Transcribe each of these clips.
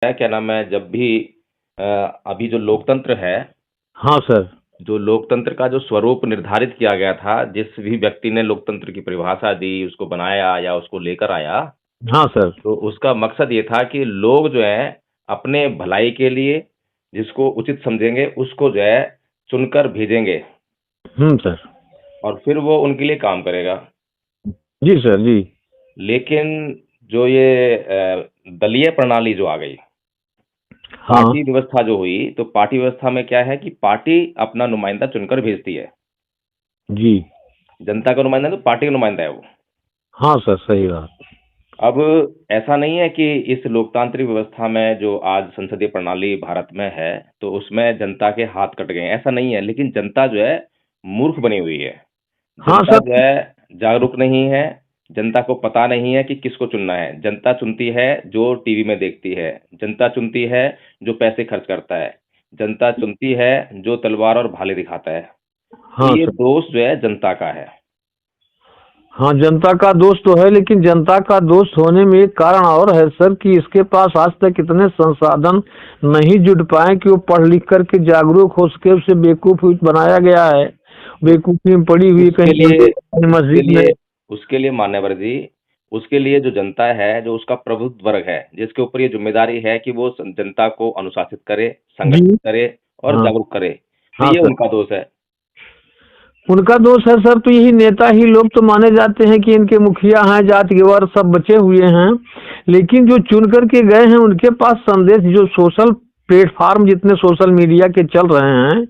है, क्या नाम है, जब भी अ, अभी जो लोकतंत्र है, हाँ सर। जो लोकतंत्र का जो स्वरूप निर्धारित किया गया था, जिस भी व्यक्ति ने लोकतंत्र की परिभाषा दी, उसको बनाया या उसको लेकर आया, हाँ सर। तो उसका मकसद ये था कि लोग जो हैं, अपने भलाई के लिए जिसको उचित समझेंगे, उसको जो है चुनकर भेजेंगे सर। और फिर वो उनके लिए काम करेगा। जी सर, जी। लेकिन जो ये दलीय प्रणाली जो आ गई, हाँ। पार्टी व्यवस्था जो हुई, तो पार्टी व्यवस्था में क्या है कि पार्टी अपना नुमाइंदा चुनकर भेजती है। जी। जनता का नुमाइंदा तो पार्टी का नुमाइंदा है वो। हाँ सर, सही बात। अब ऐसा नहीं है कि इस लोकतांत्रिक व्यवस्था में जो आज संसदीय प्रणाली भारत में है, तो उसमें जनता के हाथ कट गए हैं, ऐसा नहीं है। लेकिन जनता जो है मूर्ख बनी हुई है। हाँ जनता सर। जो है जागरूक नहीं है। जनता को पता नहीं है कि किसको चुनना है। जनता चुनती है जो टीवी में देखती है। जनता चुनती है जो पैसे खर्च करता है। जनता चुनती है जो तलवार और भाले दिखाता है। तो हाँ ये सर। दोष जो है जनता का है। हाँ, जनता का दोष तो है, लेकिन जनता का दोष होने में एक कारण और है सर कि इसके पास आज तक इतने संसाधन नहीं जुट पाए कि वो पढ़ लिख करके जागरूक हो सके। उसे बेवकूफ बनाया गया है। तो बेवकूफी में पड़ी हुई उसके कहीं लिए मंदिर, कहीं उसके मस्जिद में। लिए उसके लिए मान्यवर जी, उसके लिए जो जनता है, जो उसका प्रबुद्ध वर्ग है, जिसके ऊपर ये जिम्मेदारी है कि वो जनता को अनुशासित करे, जी। संगठित करे और हाँ। जागरूक करे, तो हाँ ये सर। उनका दोष है। उनका दोष है सर। तो यही नेता ही लोग तो माने जाते हैं कि इनके मुखिया हैं, जातिवार सब बचे हुए हैं। लेकिन जो चुन करके गए हैं उनके पास संदेश, जो सोशल प्लेटफार्म जितने सोशल मीडिया के चल रहे हैं,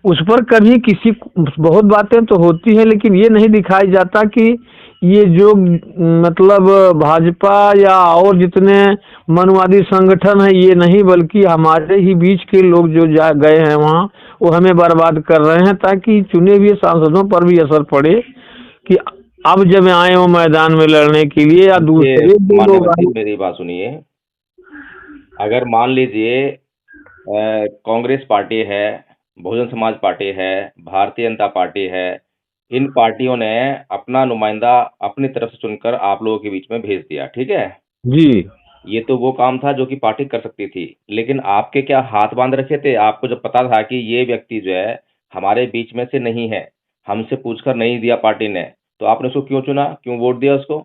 उस पर कभी किसी बहुत बातें तो होती है, लेकिन ये नहीं दिखाई जाता कि ये जो मतलब भाजपा या और जितने मनवादी संगठन है, ये नहीं बल्कि हमारे ही बीच के लोग जो जा गए हैं वहाँ, वो हमें बर्बाद कर रहे हैं, ताकि चुने हुए सांसदों पर भी असर पड़े कि अब जब आए हो मैदान में लड़ने के लिए, या देखिए दूसरे जो लोग मान्यवर जी, आए। मेरी बात सुनिए। अगर मान लीजिए कांग्रेस पार्टी है, बहुजन समाज पार्टी है, भारतीय जनता पार्टी है, इन पार्टियों ने अपना नुमाइंदा अपनी तरफ से चुनकर आप लोगों के बीच में भेज दिया, ठीक है? जी। ये तो वो काम था जो कि पार्टी कर सकती थी। लेकिन आपके क्या हाथ बांध रखे थे? आपको जब पता था कि ये व्यक्ति जो है हमारे बीच में से नहीं है, हमसे पूछकर नहीं दिया पार्टी ने, तो आपने उसको क्यों चुना? क्यों वोट दिया उसको?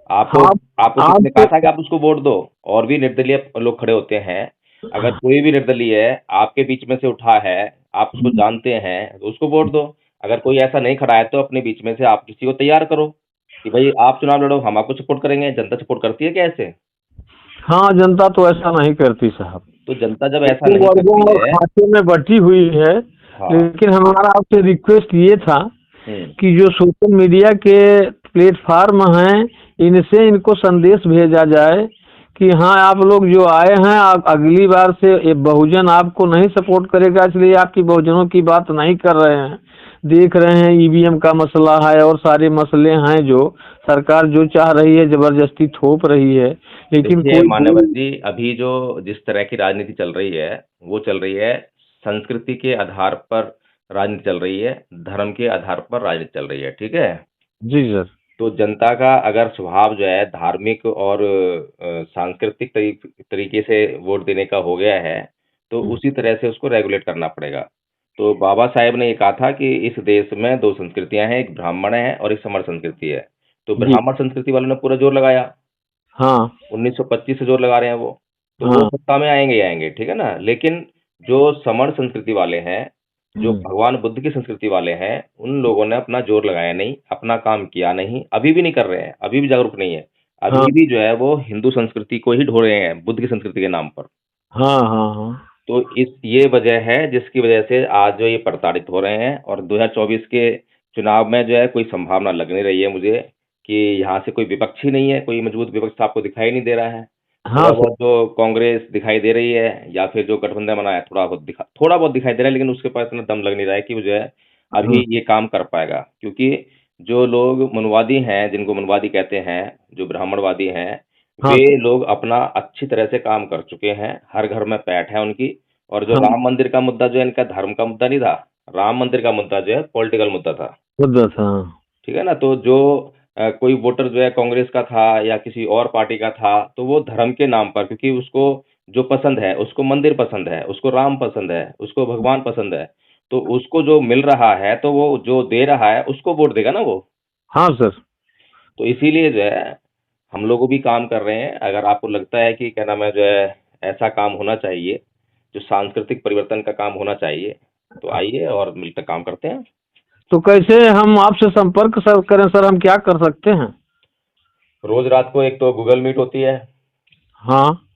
आपको आप आपको किसी ने कहा आप था कि आप उसको वोट दो? और भी निर्दलीय लोग खड़े होते हैं। अगर कोई भी निर्दलीय आपके बीच में से उठा है, आप उसको जानते हैं, तो उसको वोट दो। अगर कोई ऐसा नहीं खड़ा है, तो अपने बीच में से आप किसी को तैयार करो कि भाई आप चुनाव लड़ो, हम आपको सपोर्ट करेंगे। जनता सपोर्ट करती है क्या ऐसे? हाँ, जनता तो ऐसा नहीं करती साहब। तो जनता जब ऐसा वो नहीं वर्गों करती और है। खाते में बटी हुई है। हाँ। लेकिन हमारा आपसे रिक्वेस्ट ये था हम्म। कि जो सोशल मीडिया के प्लेटफार्म हैं, इनसे इनको संदेश भेजा जाए कि हाँ, आप लोग जो आए हैं, आप अगली बार से ये बहुजन आपको नहीं सपोर्ट करेगा, इसलिए आपकी बहुजनों की बात नहीं कर रहे हैं। देख रहे हैं ईवीएम का मसला है और सारे मसले हैं, जो सरकार जो चाह रही है जबरदस्ती थोप रही है, लेकिन देखिए कोई मान्यवर कोई। जी, अभी जो जिस तरह की राजनीति चल रही है, वो चल रही है संस्कृति के आधार पर। राजनीति चल रही है, धर्म के आधार पर राजनीति चल रही है, ठीक है? जी सर। तो जनता का अगर स्वभाव जो है धार्मिक और सांस्कृतिक तरीके से वोट देने का हो गया है, तो उसी तरह से उसको रेगुलेट करना पड़ेगा। तो बाबा साहेब ने ये कहा था कि इस देश में 2 संस्कृतियाँ हैं, एक ब्राह्मण है और एक समर संस्कृति है। तो जी। ब्राह्मण संस्कृति वालों ने पूरा जोर लगाया, हाँ। 1925 से जोर लगा रहे हैं वो। तो वो हाँ। सत्ता में आएँगे ही आएँगे, ठीक है ना? लेकिन जो समण संस्कृति वाले हैं, जो हम्म। भगवान बुद्ध की संस्कृति वाले हैं, उन लोगों ने अपना जोर लगाया नहीं, अपना काम किया नहीं, अभी भी नहीं कर रहे हैं, अभी भी जागरूक नहीं है। हाँ। अभी भी जो है वो हिंदू संस्कृति को ही ढो रहे हैं, बुद्ध की संस्कृति के नाम पर। हाँ। हाँ। हाँ। तो इस ये वजह है जिसकी वजह से आज जो ये प्रताड़ित हो रहे हैं, और 2024 के चुनाव में जो है कोई संभावना लग नहीं रही है मुझे कि यहाँ से कोई विपक्ष ही नहीं है, कोई मजबूत विपक्ष आपको दिखाई नहीं दे रहा है। हाँ थोड़ा सर। बहुत जो कांग्रेस दिखाई दे रही है, या फिर जो गठबंधन बना है, थोड़ा बहुत दिखाई दे रहा है, लेकिन उसके पास इतना दम लग नहीं रहा है कि वो जो है हाँ। अभी ये काम कर पाएगा। क्योंकि जो लोग मनवादी हैं, जिनको मनवादी कहते हैं, जो ब्राह्मणवादी हैं, हाँ वे सर। लोग अपना अच्छी तरह से काम कर चुके हैं। हर घर में पैठ है उनकी। और जो हाँ। राम मंदिर का मुद्दा जो है, इनका धर्म का मुद्दा नहीं था। राम मंदिर का मुद्दा जो है पॉलिटिकल मुद्दा था। खुद था। ठीक है ना? तो जो कोई वोटर जो है कांग्रेस का था या किसी और पार्टी का था, तो वो धर्म के नाम पर, क्योंकि उसको जो पसंद है, उसको मंदिर पसंद है, उसको राम पसंद है, उसको भगवान पसंद है, तो उसको जो मिल रहा है, तो वो जो दे रहा है, उसको वोट देगा ना वो। हाँ सर। तो इसीलिए जो है, हम लोग भी काम कर रहे हैं। अगर आपको लगता है कि क्या नाम है जो है, ऐसा काम होना चाहिए, जो सांस्कृतिक परिवर्तन का काम होना चाहिए, तो आइए और मिलकर काम करते हैं। तो कैसे हम आपसे संपर्क सर करें सर, हम क्या कर सकते हैं? रोज रात को एक तो गूगल मीट होती है, हाँ।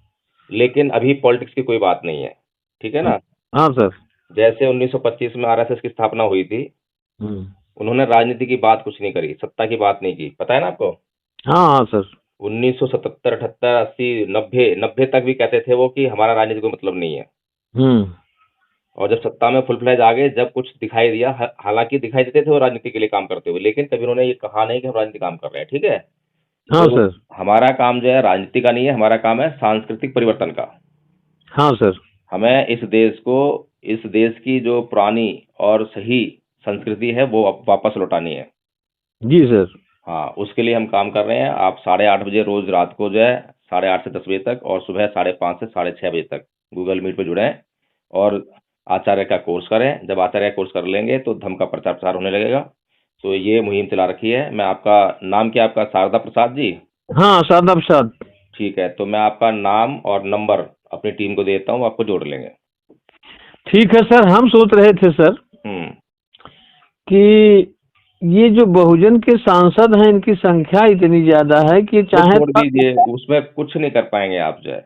लेकिन अभी पॉलिटिक्स की कोई बात नहीं है, ठीक है ना। हाँ सर। जैसे 1925 में आरएसएस की स्थापना हुई थी, हम्म। उन्होंने राजनीति की बात कुछ नहीं करी, सत्ता की बात नहीं की, पता है ना आपको। हाँ हाँ सर। 1977, 78, 80, 90, 90 तक भी कहते थे वो कि हमारा राजनीति को मतलब नहीं है। हम्म। और जब सत्ता में फुल फ्लैज आ गए, जब कुछ दिखाई दिया, हालांकि दिखाई देते थे वो राजनीति के लिए काम करते हुए, लेकिन कभी उन्होंने ये कहा नहीं कि हम राजनीति काम कर रहे हैं, ठीक है। हाँ तो सर। हमारा काम जो है राजनीति का नहीं है, हमारा काम है सांस्कृतिक परिवर्तन का। हाँ सर। हमें इस देश की जो पुरानी और सही संस्कृति है वो वापस लौटानी है। जी सर। हाँ, उसके लिए हम काम कर रहे हैं। आप 8:30 बजे रोज रात को जो है, 8:30 से 10 बजे तक, और सुबह 5:30 से 6:30 बजे तक गूगल मीट पे जुड़ें और आचार्य का कोर्स करें। जब आचार्य का कोर्स कर लेंगे तो धर्म का प्रचार प्रसार होने लगेगा। तो ये मुहिम चला रखी है। मैं आपका नाम क्या, आपका शारदा प्रसाद जी? हाँ शारदा प्रसाद। ठीक है, तो मैं आपका नाम और नंबर अपनी टीम को देता हूँ, आपको जोड़ लेंगे। ठीक है सर, हम सोच रहे थे सर हम्म। कि ये जो बहुजन के सांसद हैं, इनकी संख्या इतनी ज्यादा है कि वो चाहे छोड़ दीजिए, उसमें कुछ नहीं कर पाएंगे आप जो है।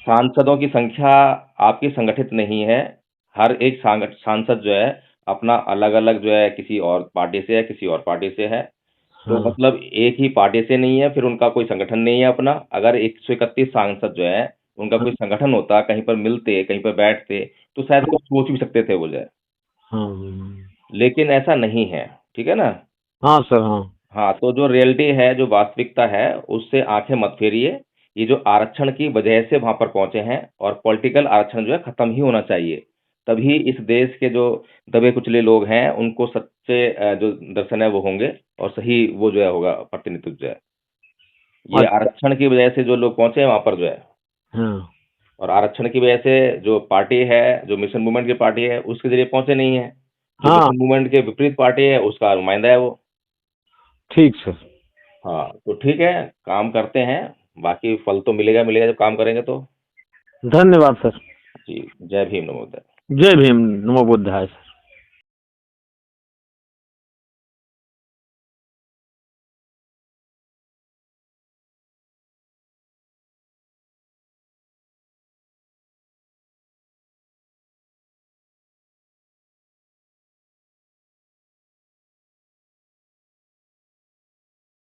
सांसदों की संख्या आपकी संगठित नहीं है। हर एक सांसद जो है अपना अलग अलग जो है, किसी और पार्टी से है, किसी और पार्टी से है। तो हाँ। मतलब एक ही पार्टी से नहीं है, फिर उनका कोई संगठन नहीं है अपना। अगर 131 सांसद जो है, उनका हाँ। कोई संगठन होता, कहीं पर मिलते, कहीं पर बैठते, तो शायद कुछ सोच भी सकते थे वो जो है। हाँ। लेकिन ऐसा नहीं है, ठीक है ना। हाँ सर। हाँ। हाँ, तो जो रियलिटी है, जो वास्तविकता है, उससे आंखें मत फेरिए। ये जो आरक्षण की वजह से वहां पर पहुंचे हैं, और पॉलिटिकल आरक्षण जो है खत्म ही होना चाहिए। तभी इस देश के जो दबे कुचले लोग हैं, उनको सच्चे जो दर्शन है वो होंगे, और सही वो जो है होगा प्रतिनिधित्व जो है। ये अच्छा। आरक्षण की वजह से जो लोग पहुंचे हैं वहां पर जो है, हाँ। और आरक्षण की वजह से जो पार्टी है, जो मिशन मूवमेंट की पार्टी है, उसके जरिए पहुंचे नहीं है। जो हाँ। मिशन मूवमेंट के विपरीत पार्टी है, उसका नुमाइंदा है वो। ठीक सर। हाँ, तो ठीक है, काम करते हैं। बाकी फल तो मिलेगा मिलेगा जब काम करेंगे तो। धन्यवाद सर। जी, जय भीम, नमोदय। जय भीम। नमो बुद्धाय।